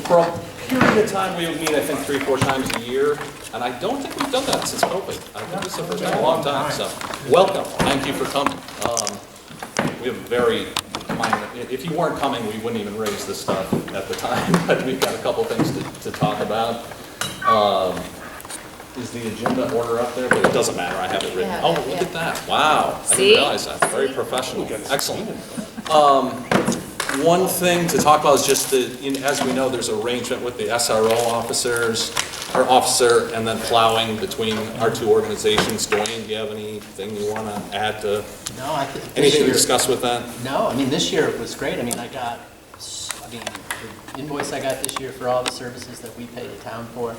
For a period of time, we would meet, I think, 3 or 4 times a year, and I don't think we've done that since COVID. I think this is the first time in a long time, so welcome. Thank you for coming. We have very minor, if you weren't coming, we wouldn't even raise this stuff at the time, but we've got a couple things to talk about. Is the agenda order up there? But it doesn't matter, I have it written. Oh, look at that, wow. I didn't realize that, very professional, excellent. One thing to talk about is just that, as we know, there's arrangement with the SRO officers, our officer, and then plowing between our 2 organizations. Dwayne, do you have anything you want to add to? No, I think anything to discuss with that? No, I mean, this year it was great. I mean, the invoice I got this year for all the services that we pay the town for,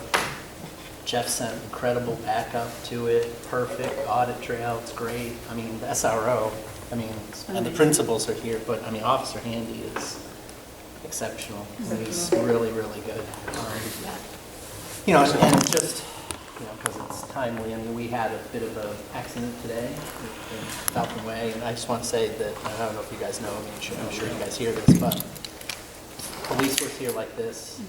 Jeff sent incredible backup to it, perfect audit trail, it's great. I mean, the SRO, and the principals are here, but I mean, Officer Handy is exceptional. He's really, really good. And just, because it's timely, I mean, we had a bit of an accident today in Falcon Way, and I just want to say that, I don't know if you guys know, I'm sure you guys hear this, but police was here like this,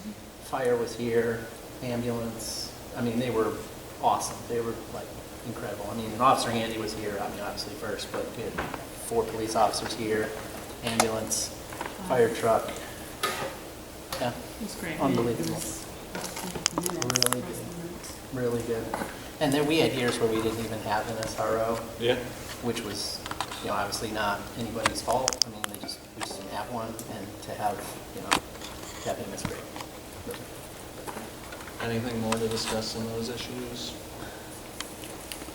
fire was here, ambulance, I mean, they were awesome. They were like incredible. I mean, Officer Handy was here, obviously first, but we had 4 police officers here, ambulance, fire truck. Yeah, It's great. unbelievable. Really good, really good. And then we had years where we didn't even have an SRO. Yeah. Which was, obviously not anybody's fault. I mean, we just didn't have one, and to have him is great. Anything more to discuss on those issues?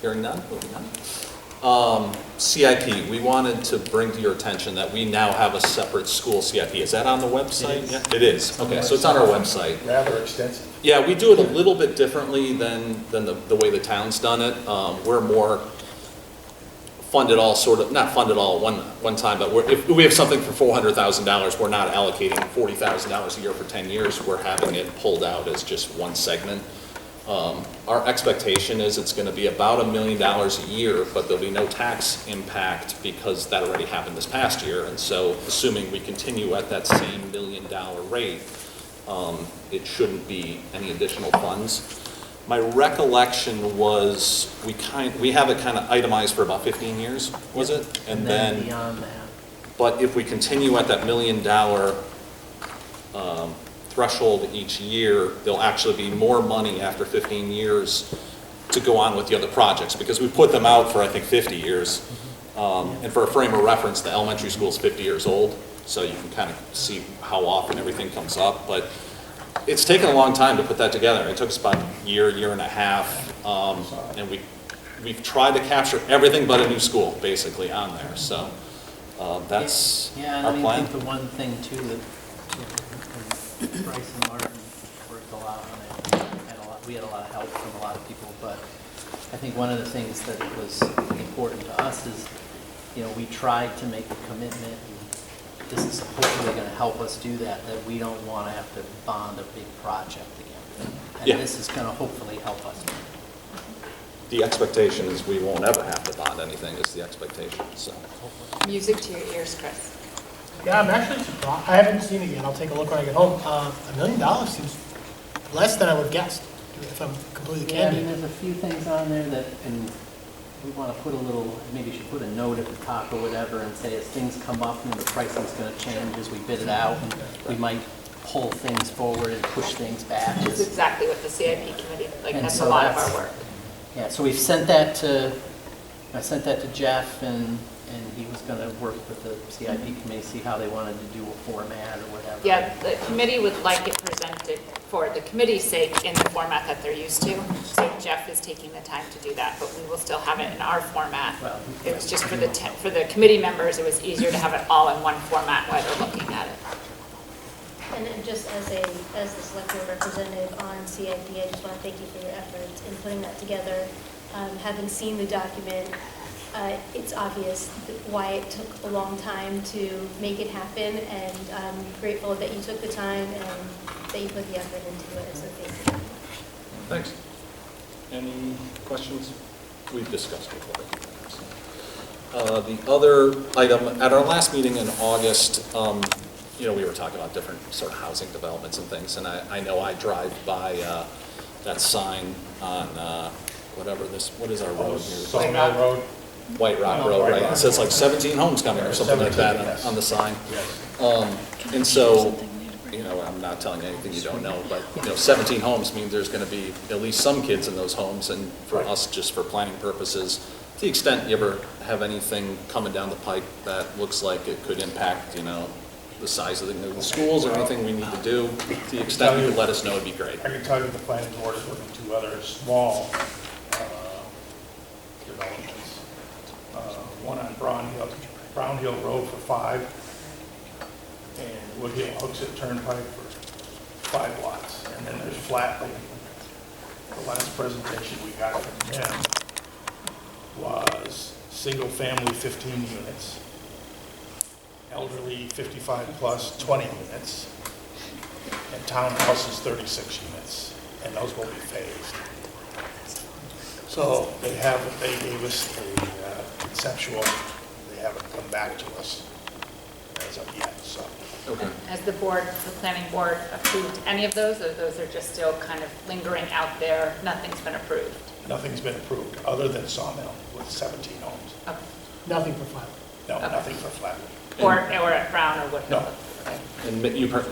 Hearing none, moving on. CIP, we wanted to bring to your attention that we now have a separate school CIP. Is that on the website? Yeah, it is. Okay, so it's on our website. Rather extensive. Yeah, we do it a little bit differently than the way the town's done it. We're more funded all not funded all one time, but if we have something for $400,000, we're not allocating $40,000 a year for 10 years. We're having it pulled out as just one segment. Our expectation is it's going to be about $1 million a year, but there'll be no tax impact because that already happened this past year. And so assuming we continue at that same $1 million rate, it shouldn't be any additional funds. My recollection was we have it kind of itemized for about 15 years, was it? And then beyond that. But if we continue at that $1 million threshold each year, there'll actually be more money after 15 years to go on with the other projects, because we put them out for, I think, 50 years. And for a frame of reference, the elementary school is 50 years old, so you can kind of see how often everything comes up. But it's taken a long time to put that together. It took us about a year and a half, and we've tried to capture everything but a new school, basically, on there. So that's our plan. I think the one thing, too, that Bryce and Martin worked a lot on it. We had a lot of help from a lot of people, but I think one of the things that was important to us is, we tried to make a commitment. This is hopefully going to help us do that we don't want to have to bond a big project again. And this is going to hopefully help us. The expectation is we won't ever have to bond anything, is the expectation. So. Music to your ears, Chris. Yeah, I'm actually surprised. I haven't seen it yet. I'll take a look when I get home. $1 million seems less than I would have guessed, if I'm completely candid. There's a few things on there that, and we want to put a little, maybe you should put a note at the top or whatever and say as things come up and the pricing's going to change as we bid it out, and we might pull things forward and push things back. Which is exactly what the CIP committee, that's so a lot of our work. Yeah, so we've sent that to, I sent that to Jeff, and he was going to work with the CIP committee, see how they wanted to do a format or whatever. Yeah, the committee would like it presented for the committee's sake in the format that they're used to. So Jeff is taking the time to do that, but we will still have it in our format. Well, it was just for the committee members, it was easier to have it all in one format while they're looking at it. And then just as the select board representative on CIP, I just want to thank you for your efforts in putting that together. Having seen the document, it's obvious why it took a long time to make it happen, and I'm grateful that you took the time and that you put the effort into it. So thank you. Thanks. Any questions? We've discussed it quite a few times. The other item, at our last meeting in August, you know, we were talking about different sort of housing developments and things, and I know I drive by that sign on, what is our road here? Sawmill Road. White Rock Oh, Road, White right? Rock. It says like 17 homes coming or something like that 17, yes. on the sign. Yes. And so, you know, I'm not telling you anything you don't know, but, you know, 17 homes means there's going to be at least some kids in those homes, and for Right. us, just for planning purposes, to the extent you ever have anything coming down the pike that looks like it could impact, you know, the size of the new schools or anything we need to do, to the extent you could let us know, it'd be great. I can tell you the planning board is looking to other small developments. One on Brown Hill Road for 5, and Woodhill Hooks at Turnpike for 5 lots. And then there's Flatley. The last presentation we got from them was single-family 15 units, elderly 55 plus 20 units, and townhouses 36 units, and those will be phased. So they gave us a conceptual, they haven't come back to us as of yet, so. Okay. Has the board, the planning board approved any of those, or those are just still kind of lingering out there, nothing's been approved? Nothing's been approved, other than Sawmill with 17 homes. Okay. Nothing for Flat. No, Okay. nothing for Flatley. Or at Brown or Woodhill? No. Okay. And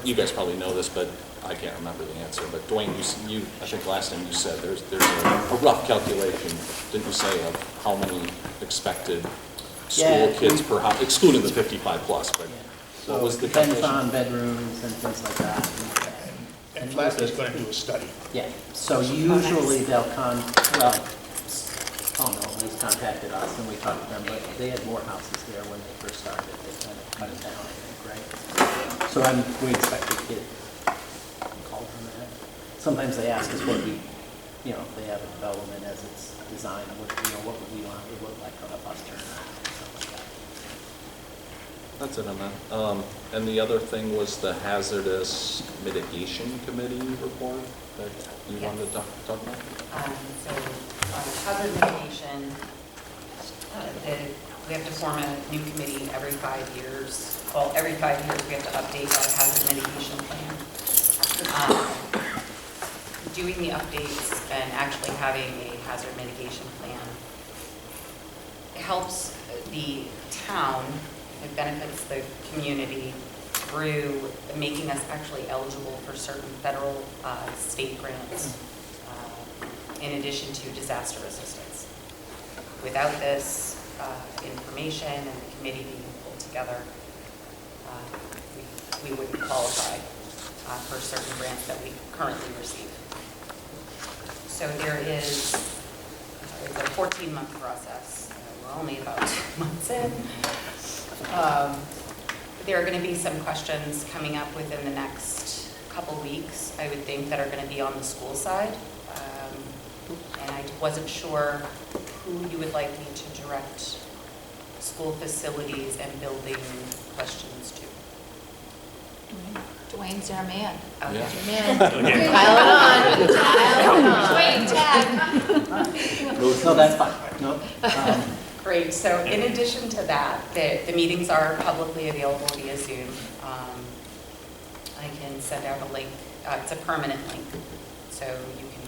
you guys probably know this, but I can't remember the answer, but Dwayne, you I think last time you said there's a rough calculation, didn't you say, of how many expected school Yeah. kids per house, excluding the 55 plus, but Yeah. what So was the it depends calculation? on bedrooms and things like that. And Flatley's going to do a study. Yeah, so usually they'll he's contacted us and we talked to them, but they had more houses there when they first started. They kind of cut it down, I think, right? So we expect a kid call from that. Sometimes they ask us what we, you know, if they have a development as it's designed, what would we want it to look like on a bus terminal, stuff like that. That's it on that. And the other thing was the hazardous mitigation committee report that you wanted to talk about? Hazard mitigation, we have to form a new committee every 5 years. Well, every 5 years, we have to update our hazard mitigation plan. Doing the updates and actually having a hazard mitigation plan helps the town, it benefits the community through making us actually eligible for certain federal, state grants, in addition to disaster assistance. Without this information and the committee being pulled together, we wouldn't qualify for certain grants that we currently receive. So there is, it's a 14-month process. We're only about 2 months in. There are going to be some questions coming up within the next couple weeks, I would think, that are going to be on the school side. And I wasn't sure who you would like me to direct school facilities and building questions to. Dwayne's your man. Okay. Yeah. Man. Pile it on. Dwayne, tag. No, that's fine, no. Great, so in addition to that, the meetings are publicly available via Zoom. I can send out a link, it's a permanent link, so you can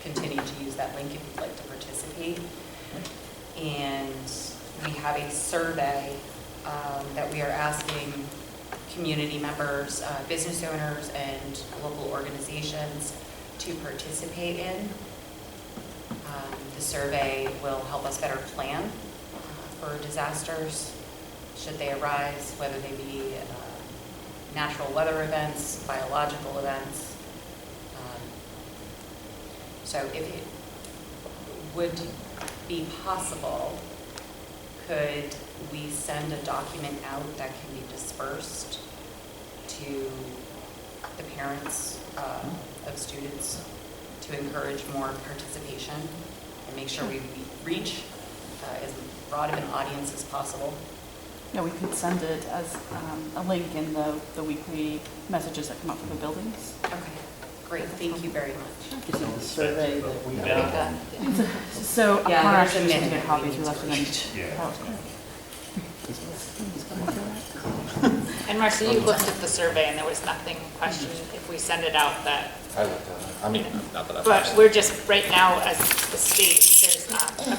continue to use that link if you'd like to participate. And we have a survey that we are asking community members, business owners, and local organizations to participate in. The survey will help us better plan for disasters, should they arise, whether they be natural weather events, biological events. So if it would be possible, could we send a document out that can be dispersed to the parents of students to encourage more participation and make sure we reach as broad of an audience as possible? Yeah, we could send it as a link in the weekly messages that come up from the buildings. Okay, great, thank you very much. Is it the survey that we Very got? good. So upon Yeah, our there's a actually to minute get copies, we we left them in. need Yeah. Oh, okay. And Marcia, you looked at the survey and there was nothing questioned if we send it out that, I looked at it. I mean, not that I've. but we're just, right now, as the state, there's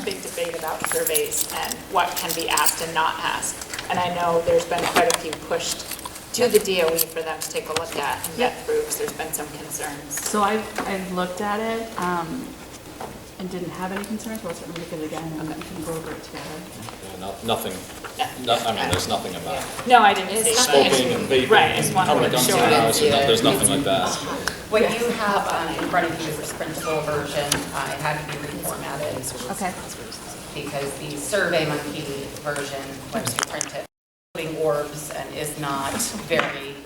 a big debate about surveys and what can be asked and not asked. And I know there's been quite a few pushed to the DOE for them to take a look at and get through, because there's been some concerns. So I've looked at it, and didn't have any concerns, but I'll certainly look at it again and we can go over it together. Yeah, nothing, I mean, there's nothing about No, I didn't say smoking and vaping. Right, I just and wanted how many to guns show in the it. house, and there's nothing like that. What you have in front of you is the printable version. It had to be reformatted. Okay. Because the Survey Monkey version, once you print it, putting orbs and is not very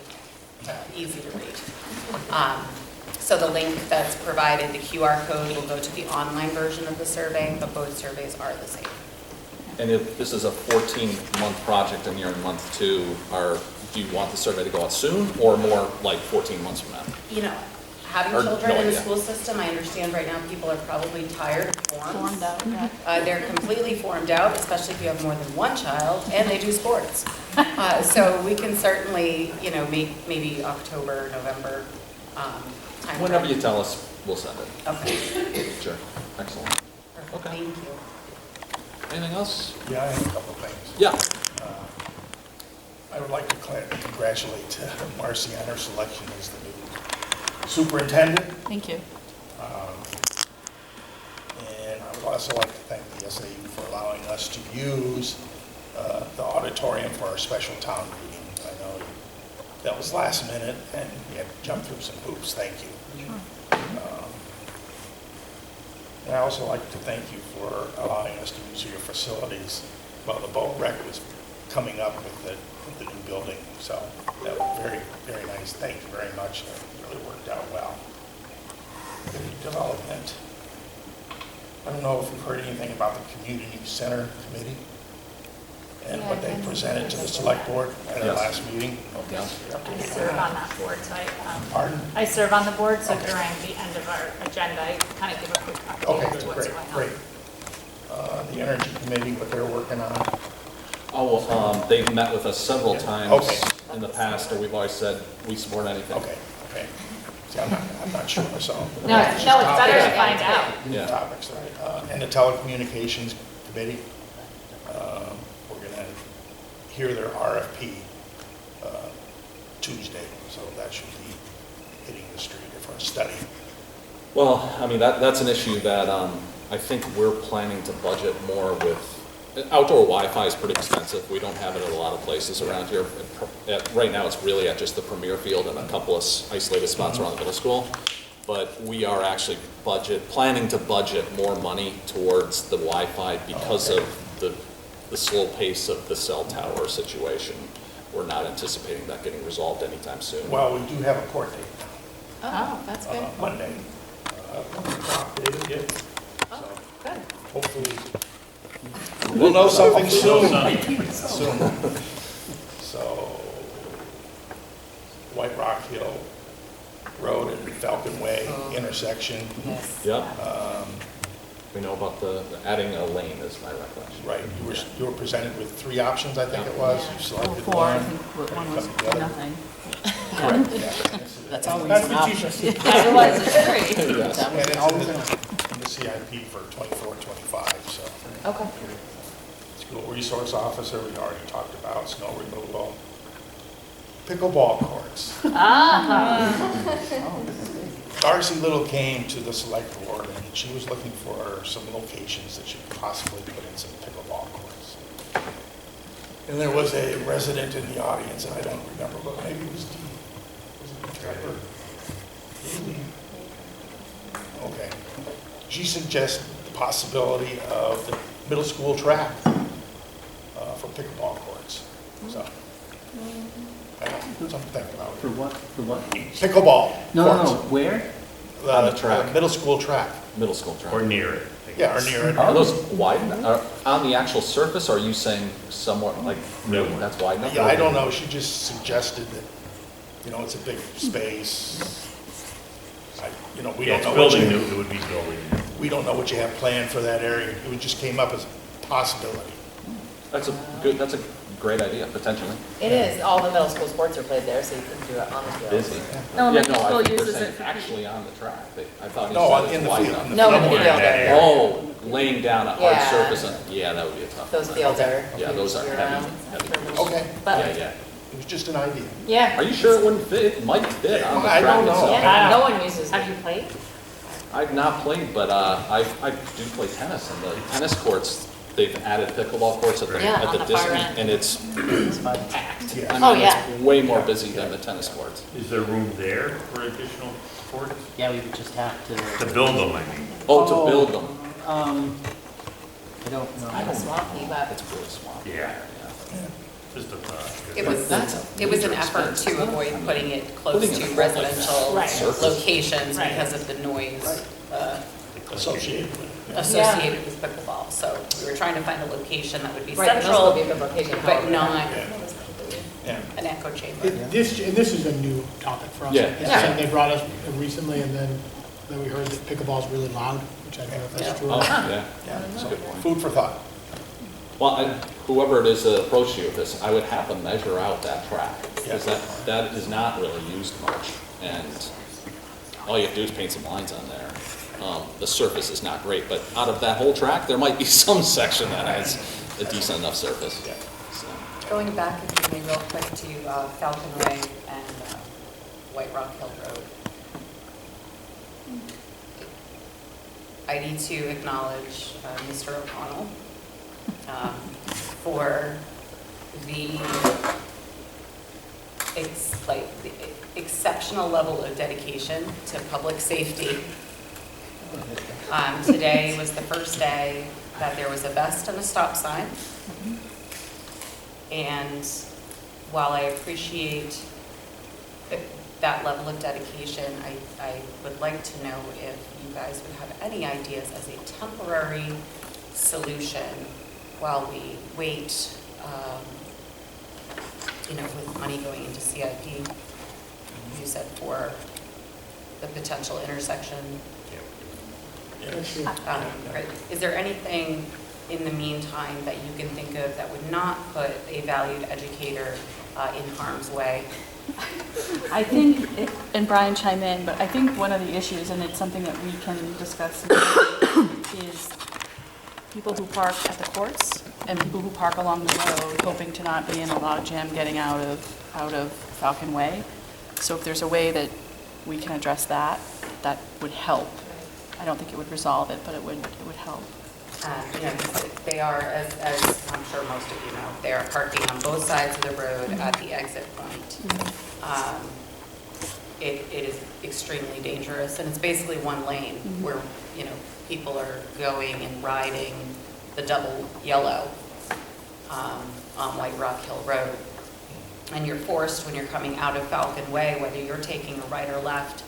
easy to read. So the link that's provided, the QR code, will go to the online version of the survey, but both surveys are the same. And if this is a 14-month project and you're in month 2, do you want the survey to go out soon or more like 14 months from now? You know, having Or children no in the idea. school system, I understand right now people are probably tired of forms. Formed out, yeah. They're completely formed out, especially if you have more than one child, and they do sports. So we can certainly, you know, maybe October, November timeframe. Whenever you tell us, we'll send it. Okay. Sure. Excellent. Perfect. Okay. Thank you. Anything else? Yeah, I have a couple of things. Yeah. I would like to congratulate Marcy on her selection as the new superintendent. Thank you. And I would also like to thank the SAU for allowing us to use the auditorium for our special town meeting. I know that was last minute and you had to jump through some hoops. Thank you. And I also like to thank you for allowing us to use your facilities while the boat wreck was coming up with the new building. So that was very, very nice. Thank you very much. It really worked out well. Good development. I don't know if you've heard anything about the Community Center Committee and what they presented to the select board at our Yes. last meeting. Yeah. I serve on that board, so Pardon? I serve on the board, so Okay. during the end of our agenda, I kind of give a quick update Okay, as to what's great, going on. great. The Energy Committee, what they're working on. Oh, well, they've met with us several times Okay. in the past, or we've always said we support anything. Okay, okay. See, I'm not sure, so. No, it's better to find out. Yeah. Topics, right? And the Telecommunications Committee, we're going to hear their RFP Tuesday, so that should be hitting the street for a study. Well, I mean, that's an issue that I think we're planning to budget more with. Outdoor Wi-Fi is pretty expensive. We don't have it at a lot of places around here. Right now, it's really at just the Premier Field and a couple of isolated spots around the middle school. But we are actually planning to budget more money towards the Wi-Fi because of the slow pace of the cell tower situation. We're not anticipating that getting resolved anytime soon. Well, we do have a court date Oh, that's good. Monday. David, yeah. Oh, So good. hopefully, we'll know something soon. Soon. So, White Rock Hill Road and Falcon Way intersection. Yes. Yeah. We know about the adding a lane is my recollection. Right, you were presented with 3 options, I think it was. You Oh, selected 4, I one. think one was Come together. nothing. Yeah. That's always That's an what option. Otherwise, it's free. Yes. That And was it's always in an option. the CIP for 24, 25, so. Okay. School resource officer, we already talked about, snow removal. Pickleball courts. Darcy Little came to the select board and she was looking for some locations that she could possibly put in some pickleball courts. And there was a resident in the audience, and I don't remember, but maybe it was Dee. Was it Dee Trapper? Okay. She suggested the possibility of the middle school track for pickleball courts. So, something to think about. For what, for what? Pickleball No, courts. where? On the track. Middle school track. Middle school track. Or near it. Yeah, or near it. Are those wide, on the actual surface, or are you saying somewhat like, No. that's wide enough? Yeah, I don't know, she just suggested that, it's a big space. We Yeah, don't it's know building, it would be building. we don't know what you have planned for that area. It just came up as a possibility. That's a great idea, potentially. It is, all the middle school sports are played there, so you can do it on the field. Busy. Elementary Yeah, no, I school think they're uses saying it for actually on the track. I thought No, he in said the it's wide field. enough. No, in the Somewhere in field. that area. Oh, laying down a hard Yeah. surface, yeah, that would be a tough. Those one. fields are. Yeah, those are year heavy, round. heavy. Okay, Yeah, But, yeah. it was just an idea. yeah. Are you sure it wouldn't fit? It might fit on the I track don't know. itself. Yeah, no one uses Have it. you played? I've not played, but I do play tennis, and the tennis courts, they've added pickleball courts at the, Yeah, at on the the far distance, end. and it's It's fine. packed. Yeah. I Oh, mean, yeah. it's way more busy than the tennis courts. Is there room there for additional courts? Yeah, we would just have To to, build them, I mean. Oh, to build them. I don't know. Kind of swampy, but. It's really swampy. Yeah. Just a thought. It was, That's a it was an major effort expense, to isn't it? avoid I mean, putting it close putting it to like that. residential Right. Surface. locations Right. because of the noise Associated with it. associated with pickleball. So we were trying to find a location that would be Right, middle school central, would be a good location. but however. not Yeah. an echo chamber. This is a new topic for us. Yeah. It's Yeah. something they brought us recently, and then we heard that pickleball's really loud, which I don't know if that's true. Oh, or not. yeah, Yeah, that's a so good point. food for thought. Well, whoever it is that approached you with this, I would have them measure out that track, because that is not really used much. And all you have to do is paint some lines on there. The surface is not great, but out of that whole track, there might be some section that has a decent enough surface. So, Going back, if you may, real quick to Falcon Way and White Rock Hill Road. I need to acknowledge Mr. O'Connell for the the exceptional level of dedication to public safety. Today was the first day that there was a vest and a stop sign. And while I appreciate that level of dedication, I would like to know if you guys would have any ideas as a temporary solution while we wait, with money going into CIP, you said for the potential intersection. Is there anything in the meantime that you can think of that would not put a valued educator in harm's way? I think, and Brian chime in, but I think one of the issues, and it's something that we can discuss, is people who park at the courts and people who park along the road hoping to not be in a logjam getting out of Falcon Way. So if there's a way that we can address that, that would help. I don't think it would resolve it, but it would help. They are, as I'm sure most of you know, they are parking on both sides of the road at the exit point. It is extremely dangerous, and it's basically one lane where, people are going and riding the double yellow on White Rock Hill Road. And you're forced, when you're coming out of Falcon Way, whether you're taking a right or left,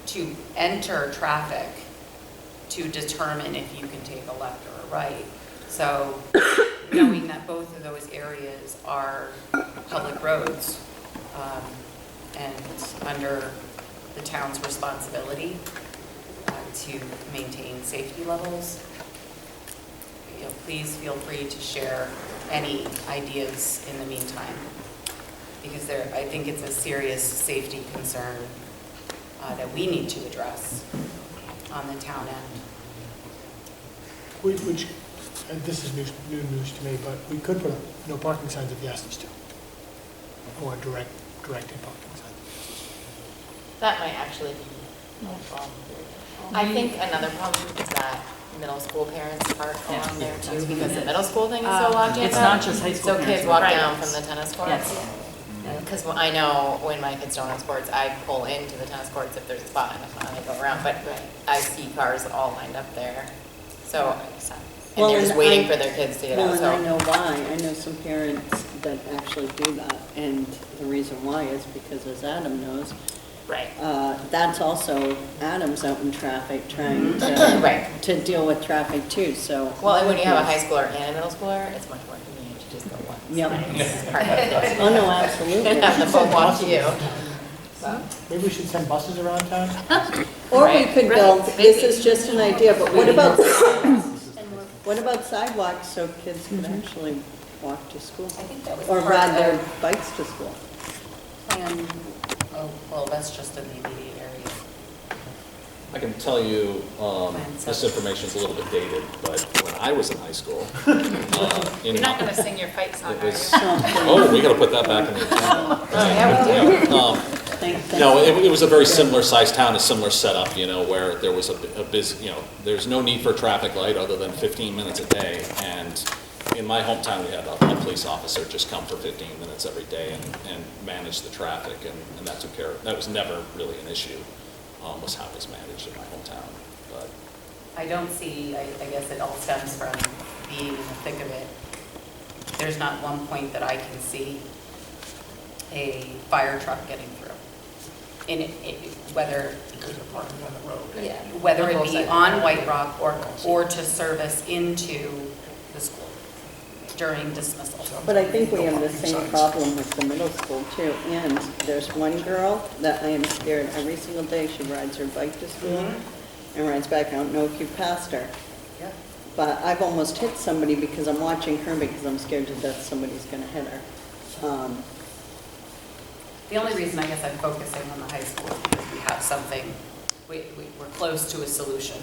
to enter traffic to determine if you can take a left or a right. So knowing that both of those areas are public roads and under the town's responsibility to maintain safety levels, please feel free to share any ideas in the meantime, because I think it's a serious safety concern that we need to address on the town end. Which, and this is new news to me, but we could put no parking signs if you asked us to. Or directed parking signs. That might actually be helpful. I think another problem is that middle school parents park along there too, because the middle school thing is so locked in. It's not just high school So kids parents. walk Right. down from the tennis courts. Yes. Because I know when my kids don't have sports, I pull into the tennis courts if there's a spot, and if not, I go around. But I see cars all lined up there. So, and they're just waiting for their kids to get out, Well, so. and I know why. I know some parents that actually do that. And the reason why is because, as Adam knows, Right. that's also Adam's out in traffic trying to, Right. to deal with traffic too, so. Well, and when you have a high schooler and a middle schooler, it's much more convenient to just go once. Yep. Park up there. Oh, no, absolutely. Have them both walk to you. Maybe we should send buses around town? Or we Right, could right, build, this maybe. is just an idea, but what about, And we're what about sidewalks so kids can actually walk to school. I think that was Or part ride their of bikes to school. plan, oh, well, that's just in the immediate area. I can tell you, this information's a little bit dated, but when I was in high school, You're not gonna sing your fight song, it are was, you? oh, we gotta put that back in the agenda. No, it was a very similar sized town, a similar setup, you know, where there was a busy, you know, there's no need for a traffic light other than 15 minutes a day. And in my hometown, we had a police officer just come for 15 minutes every day and manage the traffic, and that took care of, that was never really an issue, was how it was managed in my hometown. But I don't see, I guess it all stems from being in the thick of it. There's not one point that I can see a fire truck getting through. In it, whether, Because they're parking on the road. yeah, whether it be on White Rock or to service into the school during dismissal. But I think we have the same problem with the middle school too. And there's one girl that I am scared every single day. She rides her bike to school and rides back. I don't know if you passed her. Yeah. But I've almost hit somebody because I'm watching her because I'm scared to death somebody's gonna hit her. The only reason I guess I'm focusing on the high school is because we have something, we're close to a solution.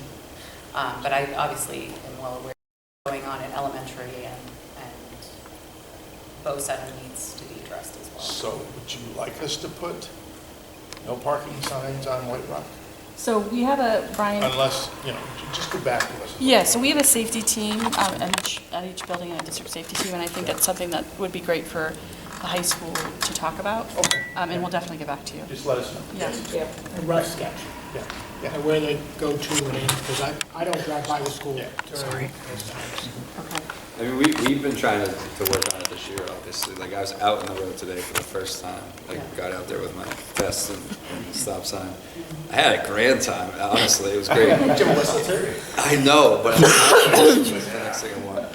But I obviously am well aware of what's going on in elementary and Bow Center needs to be addressed as well. So would you like us to put no parking signs on White Rock? So we have a, Brian, Unless, you know, just go back to us. yeah, so we have a safety team at each building, a district safety team, and I think it's something that would be great for the high school to talk about. Okay. And we'll definitely get back to you. Just let us know. Yeah. A rough sketch, Yeah. and where they go to and in, because I don't drive by the school Yeah. during those times. Okay. I mean, we've been trying to work on it this year, obviously. Like, I was out on the road today for the first time. Like, got out there with my vest and the stop sign. I had a grand time, honestly. It was great. I know, but that's the next thing I want.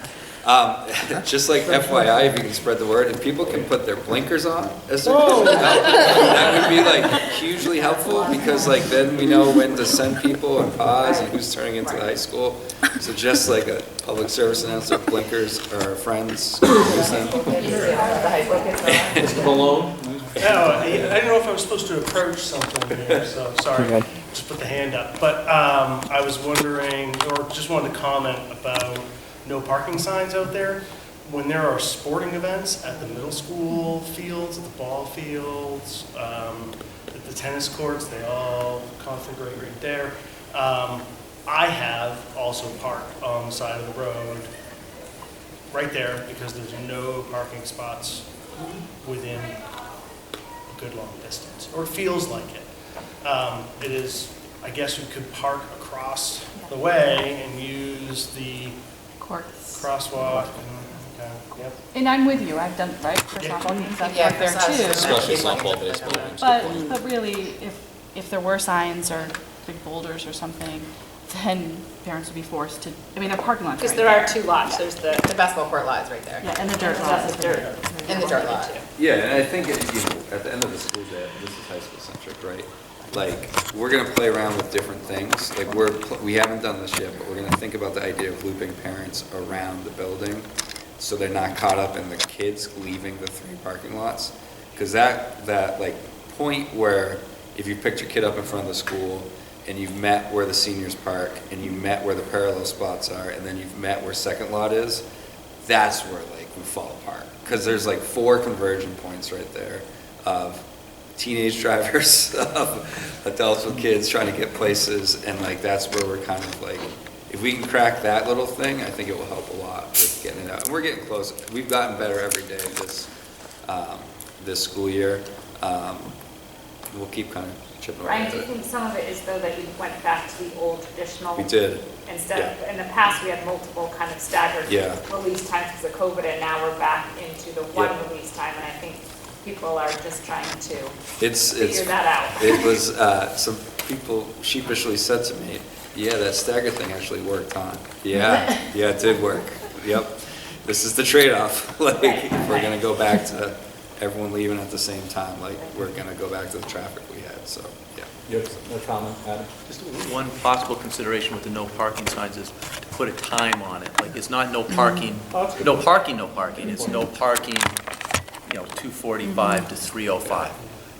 Just like FYI, if you can spread the word, if people can put their blinkers on as they're coming out, that would be like hugely helpful, because like then we know when to send people and pause and who's turning into the high school. So just like a public service announcer, blinkers are our friends. Use them. Mr. Malone? No, I didn't know if I was supposed to approach something here, so sorry, just put the hand up. But I was wondering, or just wanted to comment about no parking signs out there. When there are sporting events at the middle school fields, at the ball fields, at the tennis courts, they all configure right there. I have also parked on the side of the road right there because there's no parking spots within a good long distance, or it feels like it. It is, I guess you could park across the way and use the Courts. crosswalk and, yep. And I'm with you, I've done, right, for Yeah. softball games, I've Yeah, parked there for softball. too. Especially softball, baseball games. But really, if there were signs or big boulders or something, then parents would be forced to, I mean, a parking lot's Because right there there. are two lots, there's the The basketball court lot is right there. Yeah, and the dirt lot. the dirt. And the dirt lot. Yeah, and I think, at the end of the school day, this is high school centric, right? Like, we're gonna play around with different things. Like, we haven't done this yet, but we're gonna think about the idea of looping parents around the building so they're not caught up in the kids leaving the 3 parking lots. Because that like point where if you picked your kid up in front of the school and you've met where the seniors park and you met where the parallel spots are and then you've met where second lot is, that's where like we fall apart. Because there's like 4 conversion points right there of teenage drivers, of adults with kids trying to get places, and like that's where we're kind of like, if we can crack that little thing, I think it will help a lot with getting it out. And we're getting close. We've gotten better every day this school year. We'll keep kind of chipping away Brian, at do you it. think some of it is though that you went back to the old traditional? We did. Instead of, in the past, we had multiple kind of staggered Yeah. release times because of COVID, and now we're back into the one Yep. release time, and I think people are just trying to It's figure that out. It was, some people sheepishly said to me, yeah, that stagger thing actually worked, huh? Yeah, it did work. Yep. This is the trade-off. Like, if we're gonna go back to everyone leaving at the same time, like, we're gonna go back to the traffic we had, so, yeah. You have no comment, Adam? Just one possible consideration with the no parking signs is put a time on it. Like, it's not no parking, no parking, no parking. It's no parking, 2:45 to 3:05.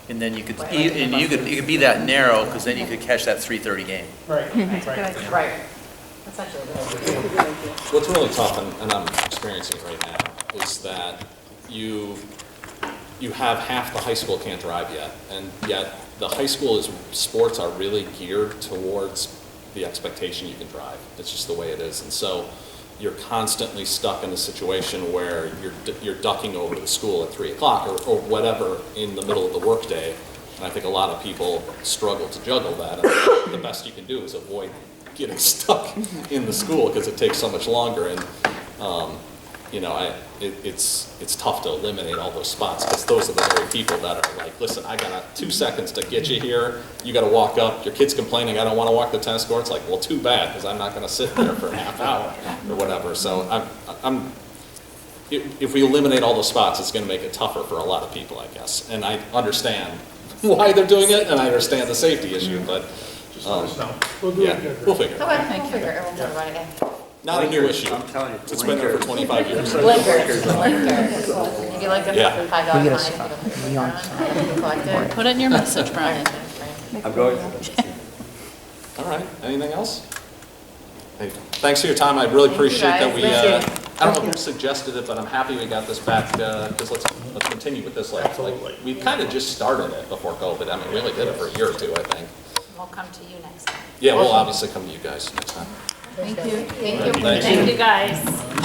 And then you could, it could be that narrow, because then you could catch that 3:30 game. Right, right. Right. That's actually a good idea. What's really tough, and I'm experiencing it right now, is that you have half the high school can't drive yet, and yet the high school sports are really geared towards the expectation you can drive. It's just the way it is, and so you're constantly stuck in a situation where you're ducking over to school at 3 o'clock or whatever in the middle of the workday, and I think a lot of people struggle to juggle that, and the best you can do is avoid getting stuck in the school because it takes so much longer, and it's tough to eliminate all those spots because those are the very people that are like, listen, I got 2 seconds to get you here, you got to walk up, your kid's complaining, I don't want to walk the tennis court. It's like, well, too bad, because I'm not going to sit there for a half hour or whatever. So if we eliminate all those spots, it's going to make it tougher for a lot of people, I guess. And I understand why they're doing it, and I understand the safety issue, but Just let us know. We'll do it good. we'll figure it out. Okay, we'll figure it, we'll talk about it again. Not a new issue. I'm telling you. It's been there for 25 years. Blinkers. If you like it, Yeah. $5 fine, if you don't put your blinkers on, you collect it. Put it in your message, Brian. I'm going. All right, anything else? Hey, thanks for your time, I really Thank you, appreciate that guys. we, I don't know who suggested it, but I'm happy we got this back, because let's continue with this. Like, we kind of just started it before COVID, I mean, we only did it for a year or two, I think. We'll come to you next time. Yeah, we'll obviously come to you guys next time. Thank you. Thank you. Thanks. Thank you, guys.